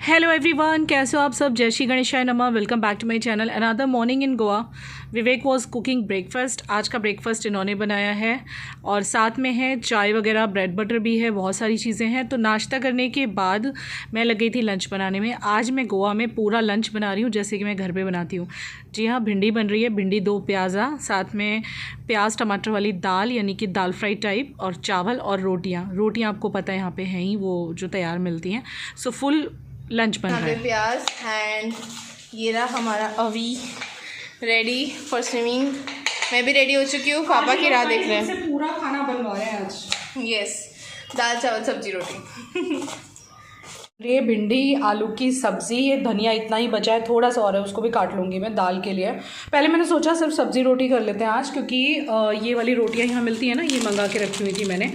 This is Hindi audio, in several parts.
हेलो एवरीवन, कैसे हो आप सब। जय श्री गणेशाय नमः। Welcome back to my channel. Another morning in Goa. Vivek was cooking breakfast. आज का ब्रेकफास्ट इन्होंने बनाया है और साथ में है चाय वगैरह, ब्रेड बटर भी है, बहुत सारी चीज़ें हैं। तो नाश्ता करने के बाद मैं लग गई थी लंच बनाने में। आज मैं गोवा में पूरा लंच बना रही हूँ जैसे कि मैं घर पर बनाती हूँ। जी हाँ, भिंडी बन रही है, भिंडी 2 प्याज़ा, साथ में प्याज टमाटर वाली दाल यानी कि दाल फ्राई टाइप, और चावल और रोटियाँ आपको पता है यहाँ पे हैं ही, वो जो तैयार मिलती हैं। सो फुल लंच बन रहा है। प्याज एंड ये रहा हमारा अवी रेडी फॉर स्विमिंग। मैं भी रेडी हो चुकी हूँ, पापा की राह देख रहे हैं। पूरा खाना बनवा रहे हैं आज। यस, दाल चावल सब्जी रोटी। ये भिंडी आलू की सब्ज़ी, ये धनिया इतना ही बचा है, थोड़ा सा और है, उसको भी काट लूँगी मैं दाल के लिए। पहले मैंने सोचा सिर्फ सब्ज़ी रोटी कर लेते हैं आज, क्योंकि ये वाली रोटियाँ यहाँ मिलती हैं ना, ये मंगा के रखी हुई थी मैंने।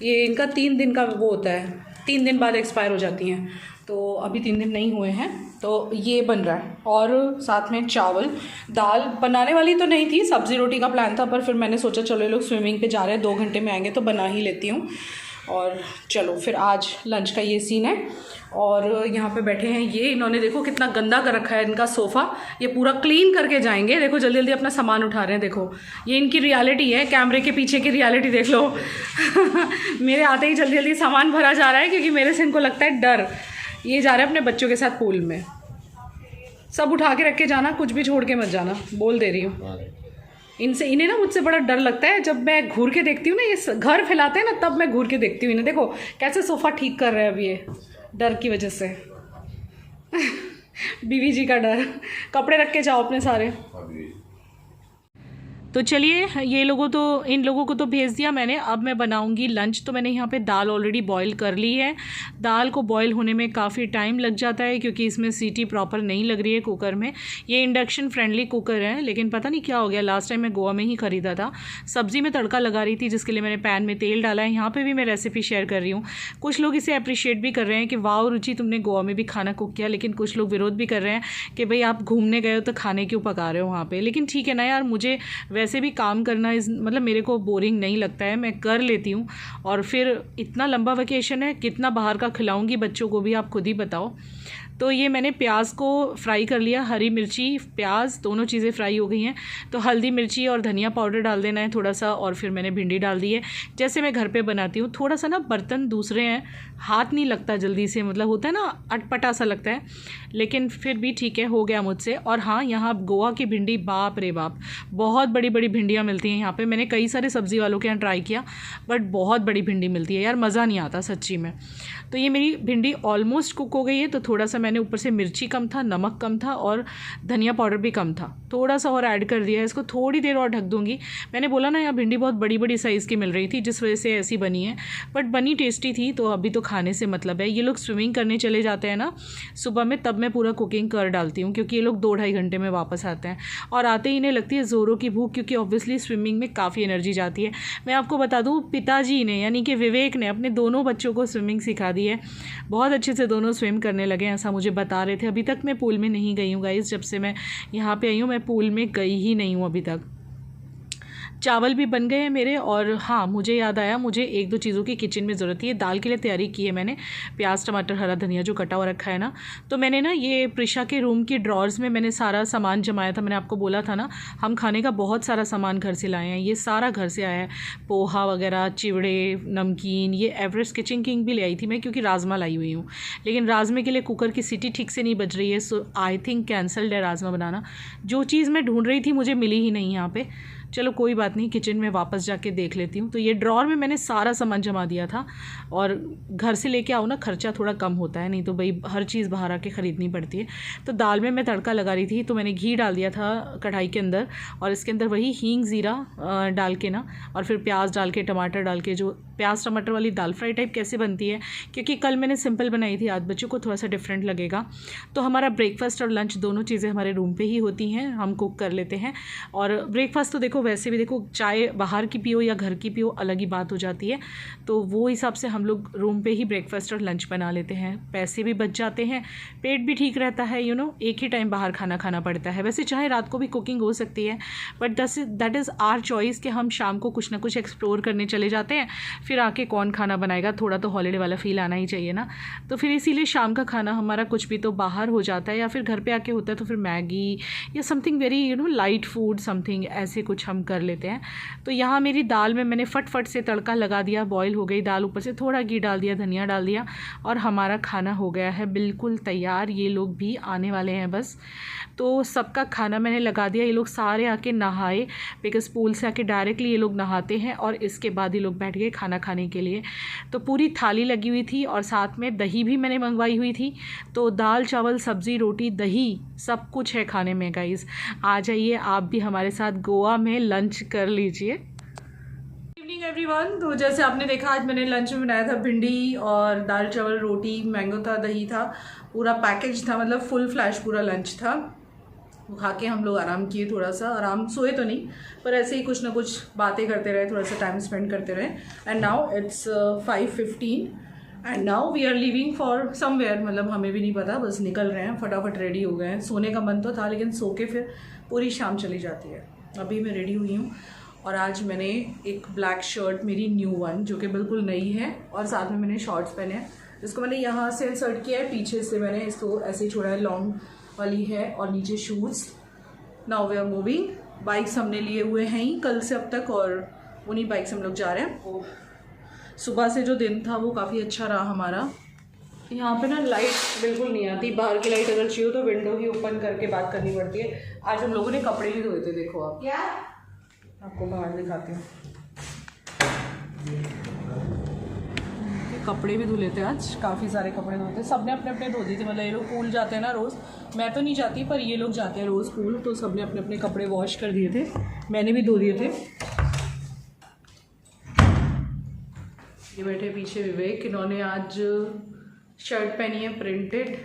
ये इनका 3 दिन का वो होता है, 3 दिन बाद एक्सपायर हो जाती हैं, तो अभी 3 दिन नहीं हुए हैं। तो ये बन रहा है और साथ में चावल। दाल बनाने वाली तो नहीं थी, सब्ज़ी रोटी का प्लान था, पर फिर मैंने सोचा चलो ये लोग स्विमिंग पे जा रहे हैं, 2 घंटे में आएंगे तो बना ही लेती हूँ। और चलो फिर आज लंच का ये सीन है। और यहाँ पे बैठे हैं ये, इन्होंने देखो कितना गंदा कर रखा है इनका सोफ़ा। ये पूरा क्लीन करके जाएंगे। देखो जल्दी जल्दी अपना सामान उठा रहे हैं। देखो ये इनकी रियलिटी है, कैमरे के पीछे की रियलिटी देख लो। मेरे आते ही जल्दी जल्दी सामान भरा जा रहा है, क्योंकि मेरे से इनको लगता है डर। ये जा रहे हैं अपने बच्चों के साथ पूल में। सब उठा के रख के जाना, कुछ भी छोड़ के मत जाना, बोल दे रही हूँ। इन्हें ना मुझसे बड़ा डर लगता है। जब मैं घूर के देखती हूँ ना, ये घर फैलाते हैं ना, तब मैं घूर के देखती हूँ इन्हें। देखो कैसे सोफ़ा ठीक कर रहे हैं अब ये, डर की वजह से। बीवी जी का डर। कपड़े रख के जाओ अपने सारे। तो चलिए, इन लोगों को तो भेज दिया मैंने। अब मैं बनाऊंगी लंच। तो मैंने यहाँ पे दाल ऑलरेडी बॉईल कर ली है। दाल को बॉईल होने में काफ़ी टाइम लग जाता है, क्योंकि इसमें सीटी प्रॉपर नहीं लग रही है कुकर में। ये इंडक्शन फ्रेंडली कुकर है, लेकिन पता नहीं क्या हो गया, लास्ट टाइम मैं गोवा में ही ख़रीदा था। सब्ज़ी में तड़का लगा रही थी, जिसके लिए मैंने पैन में तेल डाला है। यहाँ पर भी मैं रेसिपी शेयर कर रही हूँ। कुछ लोग इसे अप्रिशिएट भी कर रहे हैं कि वाह रुचि, तुमने गोवा में भी खाना कुक किया, लेकिन कुछ लोग विरोध भी कर रहे हैं कि भाई आप घूमने गए हो तो खाने क्यों पका रहे हो वहाँ पर। लेकिन ठीक है ना यार, मुझे वैसे भी काम करना मतलब मेरे को बोरिंग नहीं लगता है, मैं कर लेती हूँ। और फिर इतना लंबा वेकेशन है, कितना बाहर का खिलाऊंगी बच्चों को भी, आप खुद ही बताओ। तो ये मैंने प्याज को फ्राई कर लिया, हरी मिर्ची प्याज दोनों चीज़ें फ्राई हो गई हैं। तो हल्दी मिर्ची और धनिया पाउडर डाल देना है थोड़ा सा, और फिर मैंने भिंडी डाल दी है जैसे मैं घर पे बनाती हूँ। थोड़ा सा ना बर्तन दूसरे हैं, हाथ नहीं लगता जल्दी से, मतलब होता है ना अटपटा सा लगता है, लेकिन फिर भी ठीक है, हो गया मुझसे। और हाँ, यहाँ गोवा की भिंडी बाप रे बाप, बहुत बड़ी बड़ी भिंडियाँ मिलती हैं यहाँ पर। मैंने कई सारे सब्ज़ी वालों के यहाँ ट्राई किया, बट बहुत बड़ी भिंडी मिलती है यार, मज़ा नहीं आता सच्ची में। तो ये मेरी भिंडी ऑलमोस्ट कुक हो गई है। तो थोड़ा सा मैंने ऊपर से मिर्ची कम था, नमक कम था, और धनिया पाउडर भी कम था, थोड़ा सा और ऐड कर दिया है। इसको थोड़ी देर और ढक दूँगी। मैंने बोला ना, यहाँ भिंडी बहुत बड़ी बड़ी साइज़ की मिल रही थी, जिस वजह से ऐसी बनी है, बट बनी टेस्टी थी। तो अभी तो खाने से मतलब है। ये लोग स्विमिंग करने चले जाते हैं ना सुबह में, तब मैं पूरा कुकिंग कर डालती हूँ, क्योंकि ये लोग 2-2.5 घंटे में वापस आते हैं। और आते ही इन्हें लगती है ज़ोरों की भूख, क्योंकि ऑब्वियसली स्विमिंग में काफ़ी एनर्जी जाती है। मैं आपको बता दूँ, पिताजी ने यानी कि विवेक ने अपने दोनों बच्चों को स्विमिंग सिखा दी है। बहुत अच्छे से दोनों स्विम करने लगे, ऐसा मुझे बता रहे थे। अभी तक मैं पूल में नहीं गई हूँ गाइस, जब से मैं यहाँ पे आई हूँ मैं पूल में गई ही नहीं हूँ अभी तक। चावल भी बन गए हैं मेरे। और हाँ, मुझे याद आया, मुझे 1-2 चीज़ों की किचन में ज़रूरत है। दाल के लिए तैयारी की है मैंने, प्याज टमाटर हरा धनिया जो कटा हुआ रखा है ना। तो मैंने ना ये प्रिशा के रूम की ड्रॉर्स में मैंने सारा सामान जमाया था। मैंने आपको बोला था ना, हम खाने का बहुत सारा सामान घर से लाए हैं, ये सारा घर से आया है। पोहा वगैरह, चिवड़े, नमकीन। ये एवरेस्ट किचन किंग भी ले आई थी मैं, क्योंकि राजमा लाई हुई हूँ, लेकिन राजमे के लिए कुकर की सीटी ठीक से नहीं बज रही है। सो आई थिंक कैंसल्ड है राजमा बनाना। जो चीज़ मैं ढूंढ रही थी मुझे मिली ही नहीं यहाँ पे। चलो कोई बात नहीं, किचन में वापस जाके देख लेती हूँ। तो ये ड्रॉर में मैंने सारा सामान जमा दिया था। और घर से लेके आओ ना, खर्चा थोड़ा कम होता है, नहीं तो भाई हर चीज़ बाहर आके ख़रीदनी पड़ती है। तो दाल में मैं तड़का लगा रही थी, तो मैंने घी डाल दिया था कढ़ाई के अंदर, और इसके अंदर वही हींग ज़ीरा डाल के ना, और फिर प्याज डाल के, टमाटर डाल के। जो प्याज टमाटर वाली दाल फ्राई टाइप कैसे बनती है, क्योंकि कल मैंने सिंपल बनाई थी, आज बच्चों को थोड़ा सा डिफरेंट लगेगा। तो हमारा ब्रेकफास्ट और लंच दोनों चीज़ें हमारे रूम पे ही होती हैं, हम कुक कर लेते हैं। और ब्रेकफास्ट तो देखो को वैसे भी देखो, चाय बाहर की पियो या घर की पियो अलग ही बात हो जाती है। तो वो हिसाब से हम लोग रूम पे ही ब्रेकफास्ट और लंच बना लेते हैं, पैसे भी बच जाते हैं, पेट भी ठीक रहता है। एक ही टाइम बाहर खाना खाना पड़ता है। वैसे चाहे रात को भी कुकिंग हो सकती है, but that is our choice कि हम शाम को कुछ ना कुछ एक्सप्लोर करने चले जाते हैं, फिर आके कौन खाना बनाएगा, थोड़ा तो हॉलीडे वाला फील आना ही चाहिए ना। तो फिर इसीलिए शाम का खाना हमारा कुछ भी तो बाहर हो जाता है, या फिर घर पे आके होता है तो फिर मैगी या something very light food something ऐसे कुछ हम कर लेते हैं। तो यहाँ मेरी दाल में मैंने फट से तड़का लगा दिया, बॉईल हो गई दाल, ऊपर से थोड़ा घी डाल दिया, धनिया डाल दिया, और हमारा खाना हो गया है बिल्कुल तैयार। ये लोग भी आने वाले हैं बस, तो सबका खाना मैंने लगा दिया। ये लोग सारे आके नहाए, बिकॉज पूल से आके डायरेक्टली ये लोग नहाते हैं, और इसके बाद ये लोग बैठ गए खाना खाने के लिए। तो पूरी थाली लगी हुई थी, और साथ में दही भी मैंने मंगवाई हुई थी। तो दाल चावल सब्ज़ी रोटी दही सब कुछ है खाने में गाइस। आ जाइए आप भी हमारे साथ गोवा में लंच कर लीजिए। Evening everyone. तो जैसे आपने देखा, आज मैंने लंच में बनाया था भिंडी और दाल चावल रोटी, मैंगो था, दही था, पूरा पैकेज था, मतलब फुल फ्लैश पूरा लंच था। वो खा के हम लोग आराम किए, थोड़ा सा आराम, सोए तो नहीं पर ऐसे ही कुछ ना कुछ बातें करते रहे, थोड़ा सा टाइम स्पेंड करते रहे। And now it's 5:15 and now we are leaving for somewhere, मतलब हमें भी नहीं पता, बस निकल रहे हैं, फटाफट रेडी हो गए हैं। सोने का मन तो था लेकिन सो के फिर पूरी शाम चली जाती है। अभी मैं रेडी हुई हूँ, और आज मैंने एक ब्लैक शर्ट, मेरी न्यू वन, जो कि बिल्कुल नई है, और साथ में मैंने शॉर्ट्स पहने हैं, जिसको मैंने यहाँ से इंसर्ट किया है, पीछे से मैंने इसको ऐसे ही छोड़ा है, लॉन्ग वाली है, और नीचे shoes. Now we are moving. Bikes हमने लिए हुए हैं ही कल से अब तक, और उन्हीं बाइक से हम लोग जा रहे हैं। सुबह से जो दिन था वो काफ़ी अच्छा रहा हमारा। यहाँ पे ना लाइट बिल्कुल नहीं आती, बाहर की लाइट अगर चाहिए तो विंडो ही ओपन करके बात करनी पड़ती है। आज हम लोगों ने कपड़े भी धोए थे, देखो आप, क्या आपको बाहर दिखाती हूँ, कपड़े भी धुले थे आज, काफ़ी सारे कपड़े धोते, सबने अपने अपने धो दिए थे। मतलब ये लोग पूल जाते हैं ना रोज़, मैं तो नहीं जाती पर ये लोग जाते हैं रोज़ पूल, तो सबने अपने अपने कपड़े वॉश कर दिए थे, मैंने भी धो दिए थे। ये बैठे पीछे विवेक, इन्होंने आज शर्ट पहनी है प्रिंटेड,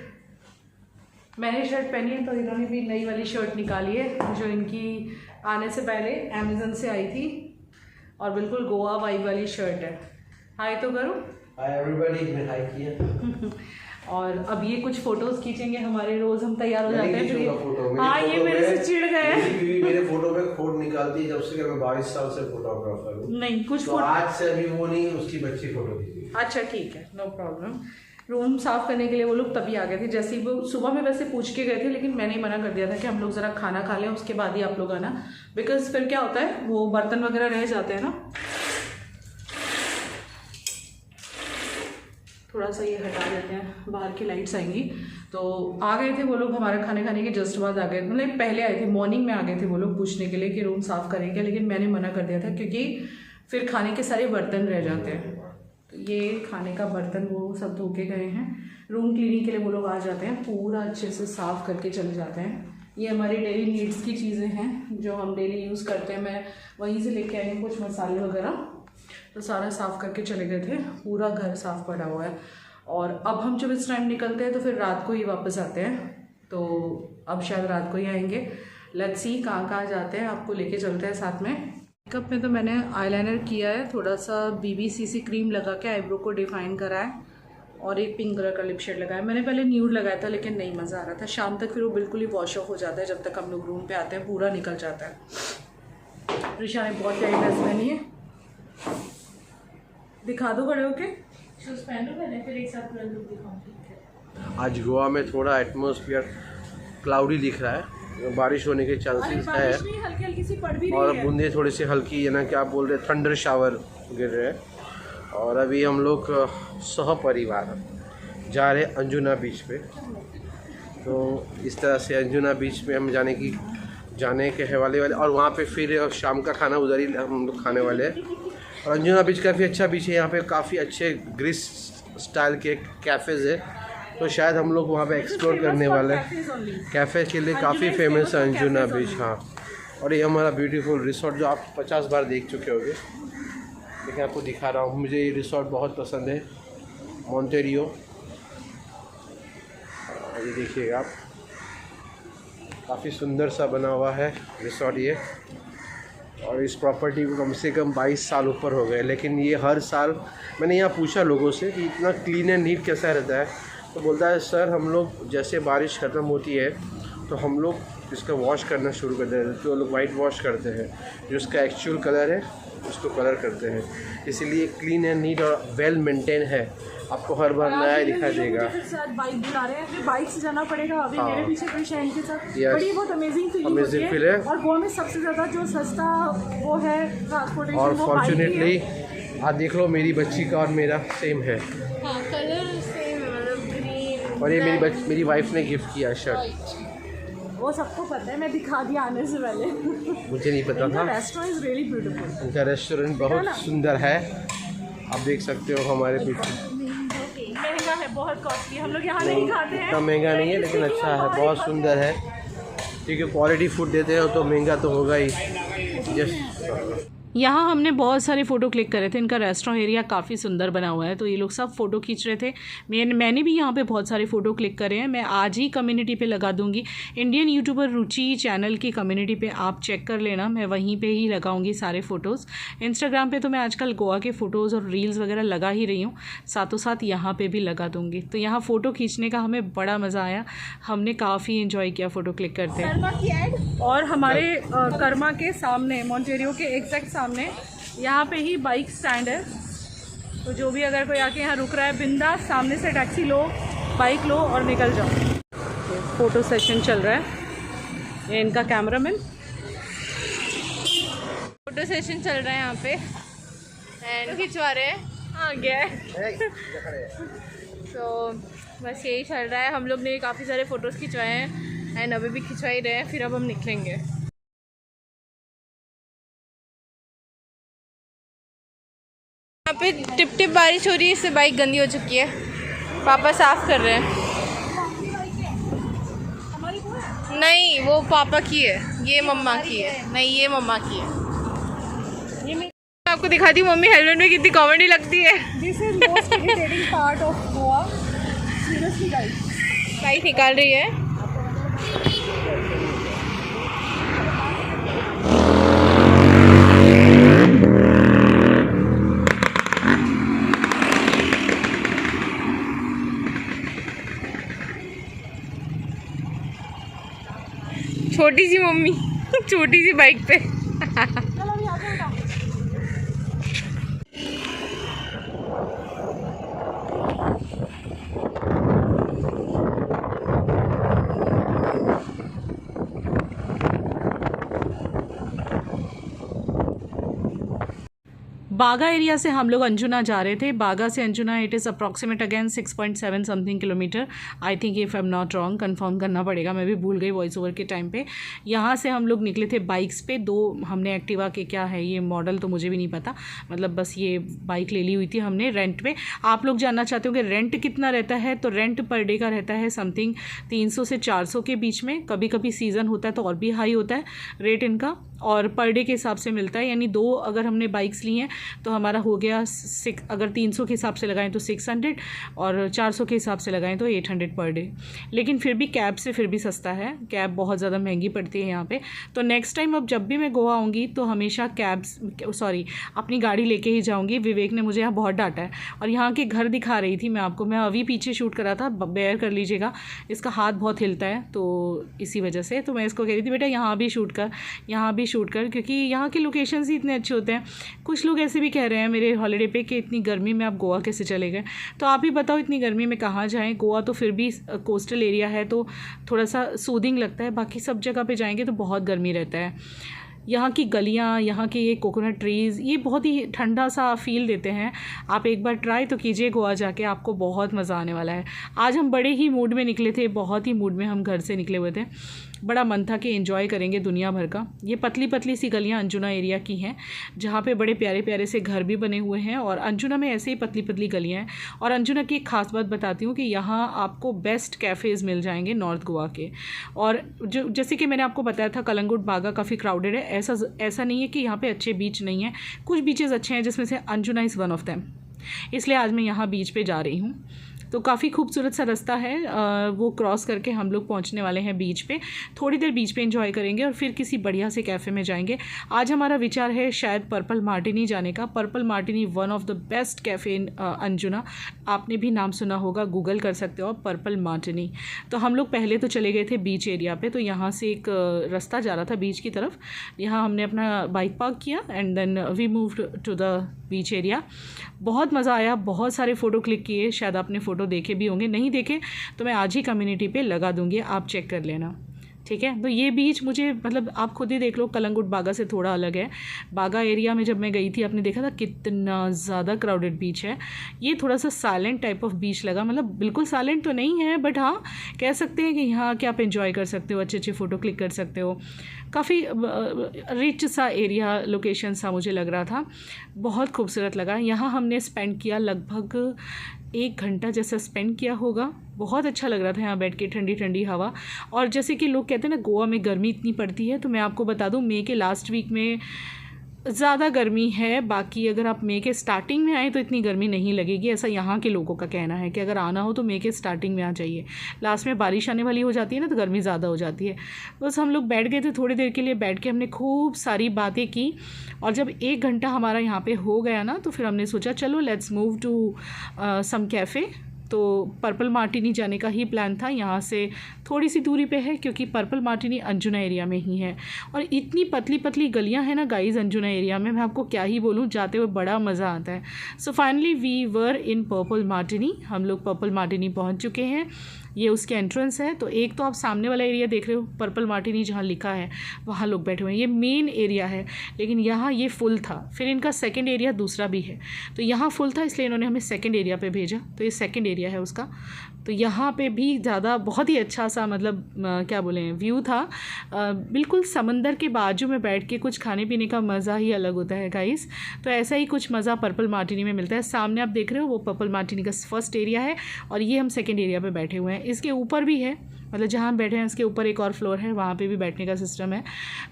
मैंने शर्ट पहनी है, तो इन्होंने भी नई वाली शर्ट निकाली है, जो इनकी आने से पहले अमेज़न से आई थी, और बिल्कुल गोवा वाइब वाली शर्ट है। हाय तो करो, हाय एवरीबॉडी, मैं हाय किया। और अब ये कुछ फोटोज खींचेंगे हमारे, रोज हम तैयार हो जाते हैं। हाँ, ये मेरे से चिढ़ गए, मेरे फोटो में खोट निकालती है, जब से मैं 22 साल से फोटोग्राफर हूँ। नहीं कुछ तो आज से अभी वो नहीं, उसकी बच्ची फोटो खींची। अच्छा ठीक है, नो प्रॉब्लम। रूम साफ़ करने के लिए वो लोग तभी आ गए थे, जैसे ही वो सुबह में वैसे पूछ के गए थे, लेकिन मैंने मना कर दिया था कि हम लोग ज़रा खाना खा लें, उसके बाद ही आप लोग आना, बिकॉज फिर क्या होता है वो बर्तन वगैरह रह जाते हैं ना। थोड़ा सा ये हटा देते हैं, बाहर की लाइट्स आएंगी। तो आ गए थे वो लोग, हमारा खाने खाने के जस्ट बाद आ गए, मतलब पहले आए थे, मॉर्निंग में आ गए थे वो लोग पूछने के लिए कि रूम साफ़ करेंगे, लेकिन मैंने मना कर दिया था क्योंकि फिर खाने के सारे बर्तन रह जाते हैं। तो ये खाने का बर्तन वो सब धो के गए हैं, रूम क्लीनिंग के लिए वो लोग आ जाते हैं, पूरा अच्छे से साफ़ करके चले जाते हैं। ये हमारी डेली नीड्स की चीज़ें हैं जो हम डेली यूज़ करते हैं, मैं वहीं से लेके आई हूँ कुछ मसाले वगैरह, तो सारा साफ़ करके चले गए थे, पूरा घर साफ़ पड़ा हुआ है। और अब हम जब इस टाइम निकलते हैं तो फिर रात को ही वापस आते हैं, तो अब शायद रात को ही आएंगे। लेट्स सी कहाँ कहाँ जाते हैं, आपको लेके चलते हैं साथ में। मेकअप में तो मैंने आईलाइनर किया है, थोड़ा सा BBCC क्रीम लगा के आईब्रो को डिफाइन करा है, और एक पिंक कलर का लिप शेड लगाया। मैंने पहले न्यूड लगाया था लेकिन नहीं मज़ा आ रहा था, शाम तक फिर वो बिल्कुल ही वॉश ऑफ हो जाता है, जब तक हम लोग रूम पे आते हैं पूरा निकल जाता है। ऋषा ने बहुत प्यारी ड्रेस पहनी है, दिखा दो खड़े होके, शूज़ पहन लो मैंने, फिर एक साथ पूरा लुक दिखाऊंगी। आज गोवा में थोड़ा एटमॉस्फेयर क्लाउडी दिख रहा है, बारिश होने के चांसेस है, हल्की हल्की सी पड़ भी रही और है, बूंदे थोड़ी सी हल्की है ना, क्या बोल रहे, थंडर शावर गिर रहे हैं। और अभी हम लोग सहपरिवार जा रहे हैं अंजुना बीच पे, तो इस तरह से अंजुना बीच पे हम जाने के है वाले, और वहाँ पे फिर शाम का खाना उधर ही हम लोग खाने वाले हैं। और अंजुना बीच काफ़ी अच्छा बीच है, यहाँ पे काफ़ी अच्छे ग्रीस स्टाइल के कैफ़ेज़ है, तो शायद हम लोग वहाँ पे एक्सप्लोर करने वाले हैं। कैफ़े के लिए काफ़ी फेमस है अंजुना बीच। हाँ, और ये हमारा ब्यूटीफुल रिसोर्ट जो आप 50 बार देख चुके होंगे, लेकिन आपको दिखा रहा हूँ। मुझे ये रिसोर्ट बहुत पसंद है, मोंटेरियो। ये देखिएगा आप, काफ़ी सुंदर सा बना हुआ है रिसोर्ट ये। और इस प्रॉपर्टी को कम से कम 22 साल ऊपर हो गए, लेकिन ये हर साल मैंने यहाँ पूछा लोगों से कि इतना क्लीन एंड नीट कैसा रहता है, तो बोलता है सर हम लोग जैसे बारिश ख़त्म होती है तो हम लोग इसका वॉश करना शुरू कर देते हैं, तो लोग वाइट वॉश करते हैं, जो उसका एक्चुअल कलर है उसको कलर करते हैं, इसीलिए क्लीन एंड नीट और वेल मेंटेन है, आपको हर बार नया दिखाई देगा। बाइक बुला रहे हैं, फिर बाइक से जाना पड़ेगा अभी मेरे पीछे कोई शहर के साथ, बड़ी बहुत अमेजिंग फील है। और गोवा में सबसे ज़्यादा जो सस्ता वो है ट्रांसपोर्टेशन, और फॉर्चुनेटली आज देख लो मेरी बच्ची का और मेरा सेम है, कलर सेम है, मतलब ग्रीन। और ये मेरी वाइफ ने गिफ्ट किया शर्ट, वो सबको पता है, मैं दिखा दिया आने से पहले। मुझे नहीं पता था। रेस्टोरेंट इज रियली ब्यूटीफुल, इनका रेस्टोरेंट बहुत सुंदर है, आप देख सकते हो हमारे पीछे। महंगा है, बहुत कॉस्टली, हम लोग यहाँ नहीं खाते हैं। इतना महंगा नहीं है लेकिन अच्छा है, बहुत सुंदर है, क्योंकि क्वालिटी फूड देते हो तो महंगा तो होगा ही। यहाँ हमने बहुत सारे फ़ोटो क्लिक करे थे, इनका रेस्टोरेंट एरिया काफ़ी सुंदर बना हुआ है, तो ये लोग सब फ़ोटो खींच रहे थे। मैंने भी यहाँ पे बहुत सारे फ़ोटो क्लिक करे हैं, मैं आज ही कम्युनिटी पे लगा दूँगी, इंडियन यूट्यूबर रुचि चैनल की कम्युनिटी पे आप चेक कर लेना, मैं वहीं पे ही लगाऊँगी सारे फ़ोटोज़। इंस्टाग्राम पे तो मैं आजकल गोवा के फ़ोटोज़ और रील्स वगैरह लगा ही रही हूँ, साथों साथ यहाँ पर भी लगा दूँगी। तो यहाँ फ़ोटो खींचने का हमें बड़ा मज़ा आया, हमने काफ़ी इन्जॉय किया फ़ोटो क्लिक करते हैं। और हमारे कर्मा के सामने, मॉन्टेरियो के एग्जैक्ट सामने यहाँ पे ही बाइक स्टैंड है, तो जो भी अगर कोई आके यहाँ रुक रहा है, बिंदास सामने से टैक्सी लो, बाइक लो और निकल जाओ। तो फ़ोटो सेशन चल रहा है, ये इनका कैमरामैन। फोटो सेशन चल रहा है यहाँ पे एंड खिंचवा रहे हैं, हाँ गया है। तो बस यही चल रहा है, हम लोग ने काफ़ी सारे फ़ोटोज़ खिंचवाए हैं एंड अभी भी खिंचवा ही रहे हैं, फिर अब हम निकलेंगे। यहाँ पे टिप टिप बारिश हो रही है, इससे बाइक गंदी हो चुकी है, पापा साफ़ कर रहे हैं। नहीं वो पापा की है, ये मम्मा की है, नहीं ये मम्मा की है। ये मैं आपको दिखाती हूँ, मम्मी हेलमेट में कितनी कॉमेडी लगती है। This is most irritating part of Goa, seriously guys. Bike निकाल रही है, छोटी सी मम्मी छोटी सी बाइक पे। बागा एरिया से हम लोग अंजुना जा रहे थे। बागा से Anjuna it is approximate again 6.7 something kilometre, I think if I am not wrong, confirm करना पड़ेगा, मैं भी भूल गई वॉइस ओवर के टाइम पे। यहाँ से हम लोग निकले थे बाइक्स पे, दो हमने एक्टिवा के, क्या है ये मॉडल तो मुझे भी नहीं पता, मतलब बस ये बाइक ले ली हुई थी हमने रेंट पे। आप लोग जानना चाहते हो कि रेंट कितना रहता है, तो रेंट पर डे का रहता है समथिंग 300 से 400 के बीच में, कभी कभी सीज़न होता है तो और भी हाई होता है रेट इनका, और पर डे के हिसाब से मिलता है, यानी दो अगर हमने बाइक्स ली हैं तो हमारा हो गया अगर 300 के हिसाब से लगाएं तो 600 और 400 के हिसाब से लगाएं तो 800 पर डे। लेकिन फिर भी कैब से फिर भी सस्ता है, कैब बहुत ज़्यादा महंगी पड़ती है यहाँ पे। तो नेक्स्ट टाइम अब जब भी मैं गोवा आऊँगी तो हमेशा अपनी गाड़ी लेके ही जाऊँगी। विवेक ने मुझे यहाँ बहुत डांटा है। और यहाँ के घर दिखा रही थी मैं आपको, मैं अभी पीछे शूट करा था, बेयर कर लीजिएगा, इसका हाथ बहुत हिलता है तो इसी वजह से। तो मैं इसको कह रही थी बेटा यहाँ भी शूट कर, क्योंकि यहाँ के लोकेशंस ही इतने अच्छे होते हैं। कुछ लोग ऐसे भी कह रहे हैं मेरे हॉलीडे पे कि इतनी गर्मी में आप गोवा कैसे चले गए, तो आप ही बताओ इतनी गर्मी में कहाँ जाएं। गोवा तो फिर भी कोस्टल एरिया है तो थोड़ा सा सूदिंग लगता है, बाकी सब जगह पे जाएंगे तो बहुत गर्मी रहता है। यहाँ की गलियाँ, यहाँ के ये कोकोनट ट्रीज़, ये बहुत ही ठंडा सा फील देते हैं। आप एक बार ट्राई तो कीजिए गोवा जाके, आपको बहुत मज़ा आने वाला है। आज हम बड़े ही मूड में निकले थे, बहुत ही मूड में हम घर से निकले हुए थे, बड़ा मन था कि एंजॉय करेंगे दुनिया भर का। ये पतली पतली सी गलियाँ अंजुना एरिया की हैं, जहाँ पे बड़े प्यारे प्यारे से घर भी बने हुए हैं, और अंजुना में ऐसे ही पतली पतली गलियाँ हैं। और अंजुना की एक ख़ास बात बताती हूँ कि यहाँ आपको बेस्ट कैफ़ेज़ मिल जाएंगे नॉर्थ गोवा के। और जो जैसे कि मैंने आपको बताया था कलंगुट बागा काफ़ी क्राउडेड है, ऐसा नहीं है कि यहाँ पे अच्छे बीच नहीं हैं, कुछ बीचेज़ अच्छे हैं जिसमें से Anjuna is one of them, इसलिए आज मैं यहाँ बीच पे जा रही हूँ। तो काफ़ी खूबसूरत सा रास्ता है, वो क्रॉस करके हम लोग पहुँचने वाले हैं बीच पे। थोड़ी देर बीच पे एंजॉय करेंगे और फिर किसी बढ़िया से कैफ़े में जाएंगे। आज हमारा विचार है शायद पर्पल मार्टिनी जाने का। Purple Martini one of the best cafe in Anjuna, आपने भी नाम सुना होगा, गूगल कर सकते हो पर्पल मार्टिनी। तो हम लोग पहले तो चले गए थे बीच एरिया पे, तो यहाँ से एक रास्ता जा रहा था बीच की तरफ, यहाँ हमने अपना बाइक पार्क किया and then we moved to the beach area. बहुत मज़ा आया, बहुत सारे फ़ोटो क्लिक किए, शायद आपने फ़ोटो देखे भी होंगे, नहीं देखे तो मैं आज ही कम्युनिटी पे लगा दूँगी, आप चेक कर लेना, ठीक है। तो ये बीच मुझे मतलब आप खुद ही देख लो, कलंगुट बागा से थोड़ा अलग है। बागा एरिया में जब मैं गई थी आपने देखा था कितना ज़्यादा क्राउडेड बीच है। ये थोड़ा सा साइलेंट टाइप ऑफ बीच लगा, मतलब बिल्कुल साइलेंट तो नहीं है बट हाँ कह सकते हैं कि यहाँ के आप एंजॉय कर सकते हो, अच्छे अच्छे फ़ोटो क्लिक कर सकते हो। काफ़ी रिच सा एरिया लोकेशन सा मुझे लग रहा था, बहुत खूबसूरत लगा। यहाँ हमने स्पेंड किया लगभग 1 घंटा जैसा स्पेंड किया होगा। बहुत अच्छा लग रहा था यहाँ बैठ के, ठंडी ठंडी हवा। और जैसे कि लोग कहते हैं ना गोवा में गर्मी इतनी पड़ती है, तो मैं आपको बता दूँ मई के लास्ट वीक में ज़्यादा गर्मी है। बाकी अगर आप मई के स्टार्टिंग में आए तो इतनी गर्मी नहीं लगेगी, ऐसा यहाँ के लोगों का कहना है कि अगर आना हो तो मई के स्टार्टिंग में आ जाइए। लास्ट में बारिश आने वाली हो जाती है ना तो गर्मी ज़्यादा हो जाती है। बस हम लोग बैठ गए थे थोड़ी देर के लिए, बैठ के हमने खूब सारी बातें की और जब 1 घंटा हमारा यहाँ पे हो गया ना तो फिर हमने सोचा चलो let's move to some cafe. तो पर्पल मार्टिनी जाने का ही प्लान था, यहाँ से थोड़ी सी दूरी पे है क्योंकि पर्पल मार्टिनी अंजुना एरिया में ही है। और इतनी पतली पतली गलियाँ हैं ना गाइस अंजुना एरिया में, मैं आपको क्या ही बोलूँ, जाते हुए बड़ा मज़ा आता है। So finally we were in Purple Martini, हम लोग पर्पल मार्टिनी पहुँच चुके हैं। ये उसके एंट्रेंस है। तो एक तो आप सामने वाला एरिया देख रहे हो पर्पल मार्टिनी जहाँ लिखा है वहाँ लोग बैठे हुए हैं, ये मेन एरिया है, लेकिन यहाँ ये फुल था। फिर इनका सेकंड एरिया दूसरा भी है, तो यहाँ फुल था इसलिए इन्होंने हमें सेकंड एरिया पे भेजा, तो ये सेकंड एरिया है उसका। तो यहाँ पे भी ज़्यादा बहुत ही अच्छा सा मतलब क्या बोलें व्यू था, बिल्कुल समंदर के बाजू में बैठ के कुछ खाने पीने का मज़ा ही अलग होता है गाइस। तो ऐसा ही कुछ मज़ा पर्पल मार्टिनी में मिलता है। सामने आप देख रहे हो वो पर्पल मार्टिनी का फर्स्ट एरिया है और ये हम सेकेंड एरिया पर बैठे हुए हैं। इसके ऊपर भी है, मतलब जहाँ हम बैठे हैं इसके ऊपर एक और फ्लोर है, वहाँ पे भी बैठने का सिस्टम है।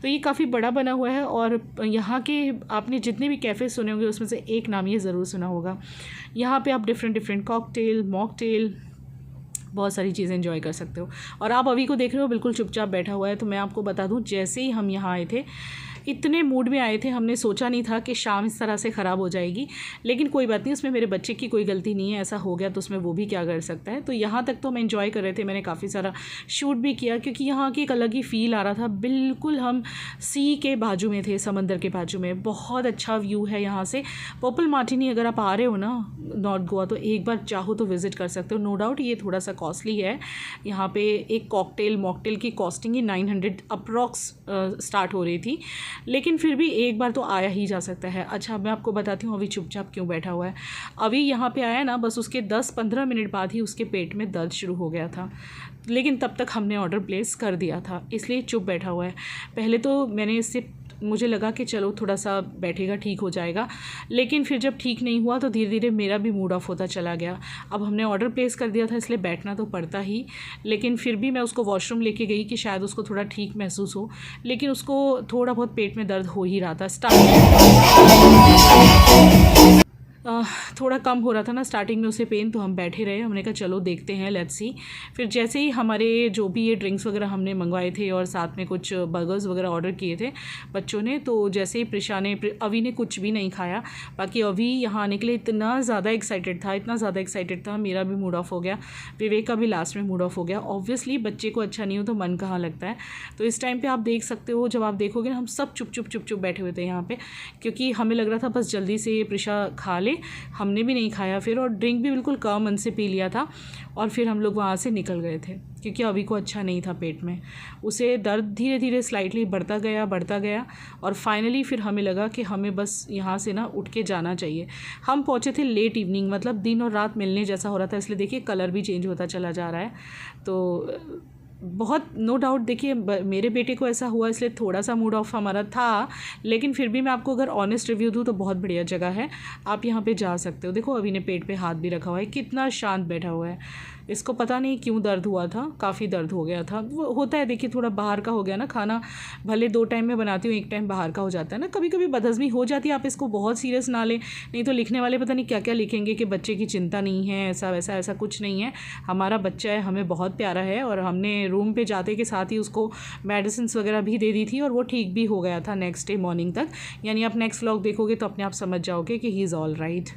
तो ये काफ़ी बड़ा बना हुआ है और यहाँ के आपने जितने भी कैफ़े सुने होंगे उसमें से एक नाम ये ज़रूर सुना होगा। यहाँ पे आप डिफरेंट कॉकटेल, मॉकटेल, बहुत सारी चीज़ें एंजॉय कर सकते हो। और आप अभी को देख रहे हो बिल्कुल चुपचाप बैठा हुआ है। तो मैं आपको बता दूँ जैसे ही हम यहाँ आए थे इतने मूड में आए थे, हमने सोचा नहीं था कि शाम इस तरह से ख़राब हो जाएगी, लेकिन कोई बात नहीं, उसमें मेरे बच्चे की कोई गलती नहीं है, ऐसा हो गया तो उसमें वो भी क्या कर सकता है। तो यहाँ तक तो हम एंजॉय कर रहे थे, मैंने काफ़ी सारा शूट भी किया क्योंकि यहाँ की एक अलग ही फ़ील आ रहा था। बिल्कुल हम सी के बाजू में थे, समंदर के बाजू में, बहुत अच्छा व्यू है यहाँ से। पर्पल मार्टिनी अगर आप आ रहे हो ना नॉर्थ गोवा तो एक बार चाहो तो विज़िट कर सकते हो। नो डाउट ये थोड़ा सा कॉस्टली है, यहाँ पे एक कॉकटेल मॉकटेल की कॉस्टिंग ही 900 अप्रॉक्स स्टार्ट हो रही थी, लेकिन फिर भी एक बार तो आया ही जा सकता है। अच्छा मैं आपको बताती हूँ अभी चुपचाप क्यों बैठा हुआ है। अभी यहाँ पे आया ना, बस उसके 10-15 मिनट बाद ही उसके पेट में दर्द शुरू हो गया था, लेकिन तब तक हमने ऑर्डर प्लेस कर दिया था, इसलिए चुप बैठा हुआ है। पहले तो मैंने इससे मुझे लगा कि चलो थोड़ा सा बैठेगा ठीक हो जाएगा, लेकिन फिर जब ठीक नहीं हुआ तो धीरे धीरे मेरा भी मूड ऑफ होता चला गया। अब हमने ऑर्डर प्लेस कर दिया था इसलिए बैठना तो पड़ता ही, लेकिन फिर भी मैं उसको वॉशरूम लेके गई कि शायद उसको थोड़ा ठीक महसूस हो, लेकिन उसको थोड़ा बहुत पेट में दर्द हो ही रहा था। थोड़ा कम हो रहा था ना स्टार्टिंग में उसे पेन, तो हम बैठे रहे, हमने कहा चलो देखते हैं लेट्स सी। फिर जैसे ही हमारे जो भी ये ड्रिंक्स वगैरह हमने मंगवाए थे और साथ में कुछ बर्गर्स वगैरह ऑर्डर किए थे बच्चों ने, तो जैसे ही प्रिशा ने, अभी ने कुछ भी नहीं खाया, बाकी अभी यहाँ आने के लिए इतना ज़्यादा एक्साइटेड था, इतना ज़्यादा एक्साइटेड था, मेरा भी मूड ऑफ हो गया, विवेक का भी लास्ट में मूड ऑफ हो गया। ऑब्वियसली बच्चे को अच्छा नहीं हो तो मन कहाँ लगता है। तो इस टाइम पर आप देख सकते हो, जब आप देखोगे ना हम सब चुप चुप बैठे हुए थे यहाँ पर, क्योंकि हमें लग रहा था बस जल्दी से प्रिशा खा ले। हमने भी नहीं खाया फिर, और ड्रिंक भी बिल्कुल कम मन से पी लिया था, और फिर हम लोग वहाँ से निकल गए थे क्योंकि अभी को अच्छा नहीं था पेट में, उसे दर्द धीरे धीरे स्लाइटली बढ़ता गया और फाइनली फिर हमें लगा कि हमें बस यहाँ से ना उठ के जाना चाहिए। हम पहुँचे थे लेट इवनिंग, मतलब दिन और रात मिलने जैसा हो रहा था, इसलिए देखिए कलर भी चेंज होता चला जा रहा है। तो बहुत नो डाउट देखिए मेरे बेटे को ऐसा हुआ इसलिए थोड़ा सा मूड ऑफ हमारा था, लेकिन फिर भी मैं आपको अगर ऑनेस्ट रिव्यू दूँ तो बहुत बढ़िया जगह है, आप यहाँ पे जा सकते हो। देखो अभी ने पेट पे हाथ भी रखा हुआ है, कितना शांत बैठा हुआ है। इसको पता नहीं क्यों दर्द हुआ था, काफ़ी दर्द हो गया था। वो होता है, देखिए थोड़ा बाहर का हो गया ना खाना, भले 2 टाइम में बनाती हूँ, 1 टाइम बाहर का हो जाता है ना, कभी कभी बदहज़मी हो जाती है। आप इसको बहुत सीरियस ना लें, नहीं तो लिखने वाले पता नहीं क्या क्या लिखेंगे कि बच्चे की चिंता नहीं है, ऐसा वैसा, ऐसा कुछ नहीं है। हमारा बच्चा है, हमें बहुत प्यारा है, और हमने रूम पे जाते के साथ ही उसको मेडिसिन वगैरह भी दे दी थी और वो ठीक भी हो गया था नेक्स्ट डे मॉर्निंग तक। यानी आप नेक्स्ट व्लॉग देखोगे तो अपने आप समझ जाओगे कि ही इज़ ऑल राइट।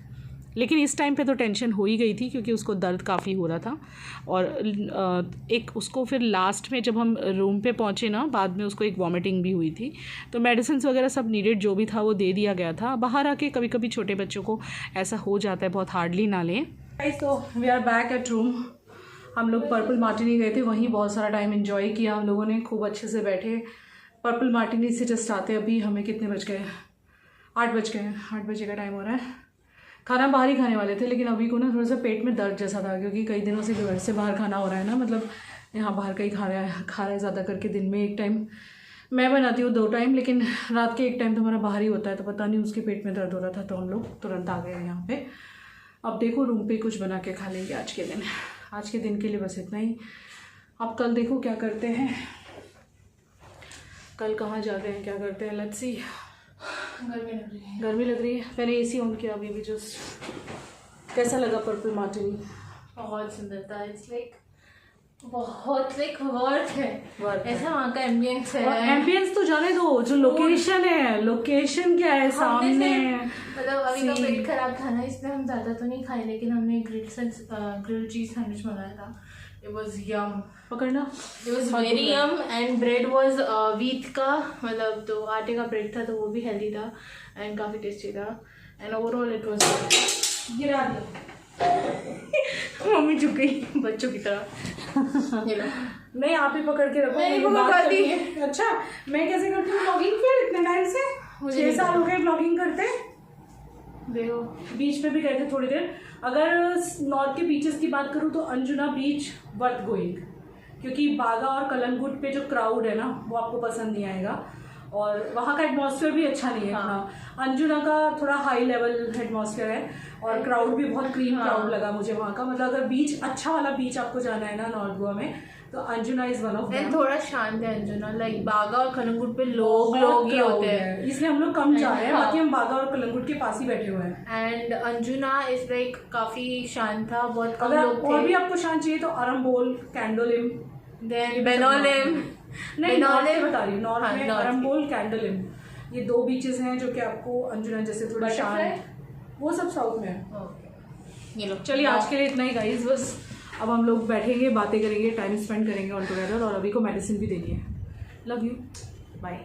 लेकिन इस टाइम पे तो टेंशन हो ही गई थी क्योंकि उसको दर्द काफ़ी हो रहा था। और एक उसको फिर लास्ट में जब हम रूम पे पहुँचे ना, बाद में उसको एक वॉमिटिंग भी हुई थी, तो मेडिसिन वगैरह सब नीडेड जो भी था वो दे दिया गया था। बाहर आके कभी कभी छोटे बच्चों को ऐसा हो जाता है, बहुत हार्डली ना लें। तो we are back at room. हम लोग पर्पल मार्टिनी गए थे, वहीं बहुत सारा टाइम इन्जॉय किया हम लोगों ने, खूब अच्छे से बैठे। पर्पल मार्टिनी से जस्ट आते अभी हमें कितने बज गए, 8 बज गए, 8 बजे का टाइम हो रहा है। खाना बाहर ही खाने वाले थे, लेकिन अभी को ना थोड़ा सा पेट में दर्द जैसा था, क्योंकि कई दिनों से घर से बाहर खाना हो रहा है ना, मतलब यहाँ बाहर का ही खा रहा है ज़्यादा करके। दिन में 1 टाइम मैं बनाती हूँ, 2 टाइम, लेकिन रात के 1 टाइम तो हमारा बाहर ही होता है। तो पता नहीं उसके पेट में दर्द हो रहा था, तो हम लोग तुरंत आ गए यहाँ पे। अब देखो रूम पे कुछ बना के खा लेंगे आज के दिन। आज के दिन के लिए बस इतना ही। अब कल देखो क्या करते हैं, कल कहाँ जाते हैं, क्या करते हैं, लेट्स सी। गर्मी लग रही है। मैंने एसी ऑन किया अभी भी जस्ट। कैसा लगा पर्पल मार्टिनी? बहुत सुंदर था। इट्स लाइक बहुत लाइक वर्थ है, ऐसा वहाँ का एम्बियंस है। एम्बियंस तो जाने दो, जो लोकेशन है, लोकेशन क्या है सामने। मतलब अभी का पेट खराब था ना, इसलिए हम ज़्यादा तो नहीं खाए, लेकिन हमने ग्रिल्ड चीज़ सैंडविच मंगाया था। It was yum. पकड़ना। It was very yum and bread was wheat का, मतलब तो आटे का ब्रेड था, तो वो भी हेल्दी था and काफ़ी टेस्टी था and overall it was good. गिरा दिया मम्मी झुक गई बच्चों की तरह। नहीं, आप ही पकड़ के रखो। नहीं पकड़ती है। अच्छा, मैं कैसे करती हूँ ब्लॉगिंग फिर इतने टाइम से? 6 साल हो गए ब्लॉगिंग करते। देखो बीच पे भी गए थे थोड़ी देर। अगर नॉर्थ के बीचेस की बात करूँ तो अंजुना बीच वर्थ गोइंग, क्योंकि बागा और कलंगुट पे जो क्राउड है ना वो आपको पसंद नहीं आएगा, और वहाँ का एटमॉस्फेयर भी अच्छा नहीं है इतना। अंजुना का थोड़ा हाई लेवल एटमॉस्फेयर है और क्राउड भी बहुत क्रीम क्राउड लगा मुझे वहाँ का। मतलब अगर बीच अच्छा वाला बीच आपको जाना है ना नॉर्थ गोवा में, तो Anjuna is one of them. थोड़ा शांत है अंजुना, लाइक बागा और कलंगुट पे लोग ही होते हैं, इसलिए हम लोग कम जा रहे हैं। बाकी हम बागा और कलंगुट के पास ही बैठे हुए हैं। एंड अंजुना इज लाइक काफी शांत था, बहुत कम लोग थे। और भी आपको शांत चाहिए तो अरम्बोल, कैंडोलिम, देन बेनोलिम। नहीं, नॉर्थ बता रही हूँ, नॉर्थ में अरम्बोल, कैंडोलिम, ये 2 बीचेस हैं जो कि आपको अंजुना जैसे थोड़ा शांत, वो सब साउथ में है। ये लोग चलिए आज के लिए इतना ही गाइस, बस अब हम लोग बैठेंगे, बातें करेंगे, टाइम स्पेंड करेंगे ऑल टुगेदर, और अभी को मेडिसिन भी देनी है। Love you, bye.